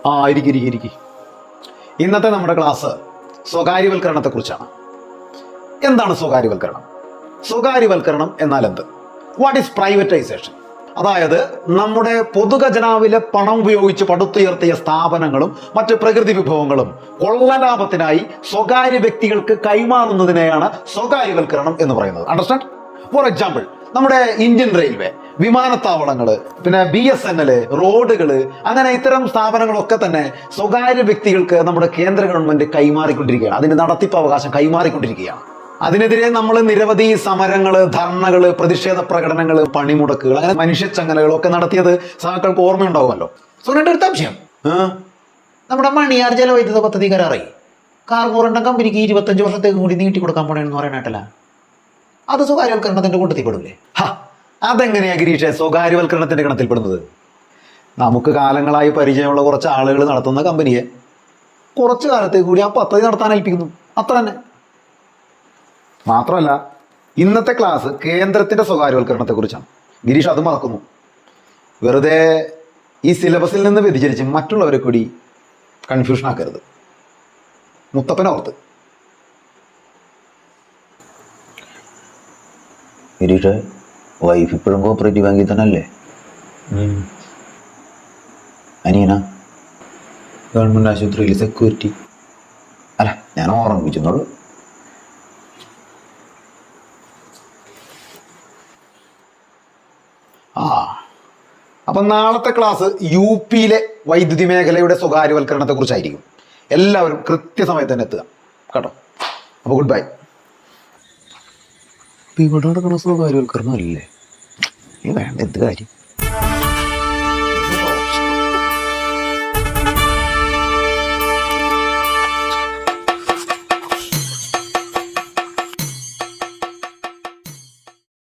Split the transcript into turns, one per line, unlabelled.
ഇരിക്കി. ഇന്നത്തെ നമ്മുടെ ക്ലാസ് സ്വകാര്യവൽക്കരണത്തെക്കുറിച്ചാണ്. എന്താണ് സ്വകാര്യവൽക്കരണം? സ്വകാര്യവൽക്കരണം എന്നാൽ എന്ത്? What is privatisation? അതായത് നമ്മുടെ പൊതുഖജനാവിലെ പണം ഉപയോഗിച്ച് പടുത്തുയർത്തിയ സ്ഥാപനങ്ങളും മറ്റ് പ്രകൃതി വിഭവങ്ങളും കൊള്ളലാഭത്തിനായി സ്വകാര്യ വ്യക്തികൾക്ക് കൈമാറുന്നതിനെയാണ് സ്വകാര്യവൽക്കരണം എന്ന് പറയുന്നത്. അണ്ടർസ്റ്റാൻഡ്? ഫോർ എക്സാമ്പിൾ, നമ്മുടെ ഇന്ത്യൻ റെയിൽവേ, വിമാനത്താവളങ്ങൾ, പിന്നെ BSNL, റോഡുകൾ, അങ്ങനെ ഇത്തരം സ്ഥാപനങ്ങളൊക്കെ തന്നെ സ്വകാര്യ വ്യക്തികൾക്ക് നമ്മുടെ കേന്ദ്ര ഗവൺമെന്റ് കൈമാറിക്കൊണ്ടിരിക്കുകയാണ്. അതിന്റെ നടത്തിപ്പ് അവകാശം കൈമാറിക്കൊണ്ടിരിക്കുകയാണ്. അതിനെതിരെ നമ്മൾ നിരവധി സമരങ്ങൾ, ധർണകൾ, പ്രതിഷേധ പ്രകടനങ്ങൾ, പണിമുടക്കുകൾ, അങ്ങനെ മനുഷ്യച്ചങ്ങലകളൊക്കെ നടത്തിയത് സഹാക്കൾക്ക് ഓർമ്മയുണ്ടാവുമല്ലോ. സുനന്റെ അടുത്ത വിഷയം, നമ്മുടെ മണിയാർ ജലവൈദ്യുത പദ്ധതി കരാറായി. കാർബോറണ്ട കമ്പനിക്ക് 25 വർഷത്തേക്ക് കൂടി നീട്ടി കൊടുക്കാൻ പോണെന്ന് പറയാനായിട്ടല്ല. അത് സ്വകാര്യവൽക്കരണത്തിന്റെ കൂട്ടത്തിൽ പെടില്ലേ? അതെങ്ങനെയാ ഗിരീഷേ സ്വകാര്യവൽക്കരണത്തിന്റെ ഗണത്തിൽപ്പെടുന്നത്? നമുക്ക് കാലങ്ങളായി പരിചയമുള്ള കുറച്ച് ആളുകൾ നടത്തുന്ന കമ്പനിയെ കുറച്ചു കാലത്തേക്ക് കൂടി ആ പദ്ധതി നടത്താൻ ഏൽപ്പിക്കുന്നു, അത്ര തന്നെ. മാത്രമല്ല, ഇന്നത്തെ ക്ലാസ് കേന്ദ്രത്തിന്റെ സ്വകാര്യവൽക്കരണത്തെ കുറിച്ചാണ്. ഗിരീഷ് അത് മറക്കുന്നു. വെറുതെ ഈ സിലബസിൽ നിന്ന് വ്യതിചരിച്ച് മറ്റുള്ളവരെ കൂടി കൺഫ്യൂഷൻ ആക്കരുത്. മുത്തപ്പനോർത്ത്.
ഗിരീഷ്, വൈഫ് ഇപ്പോഴും കോപ്പറേറ്റീവ് ബാങ്കിൽ തന്നെ അല്ലേ? അനിയന
ഗവൺമെന്റ് ആശുപത്രിയിൽ സെക്യൂരിറ്റി.
അല്ല, ഞാൻ ഓർമ്മിപ്പിച്ചെന്നുള്ളൂ.
അപ്പം നാളത്തെ ക്ലാസ് UP-യിലെ വൈദ്യുതി മേഖലയുടെ സ്വകാര്യവൽക്കരണത്തെ കുറിച്ചായിരിക്കും. എല്ലാവരും കൃത്യസമയത്ത് തന്നെ എത്തുക കേട്ടോ. അപ്പോൾ ഗുഡ് ബൈ.
ഇവിടെ നടക്കുന്ന സ്വകാര്യവൽക്കരണം അല്ലേ? വേണ്ട, എന്ത് കാര്യം?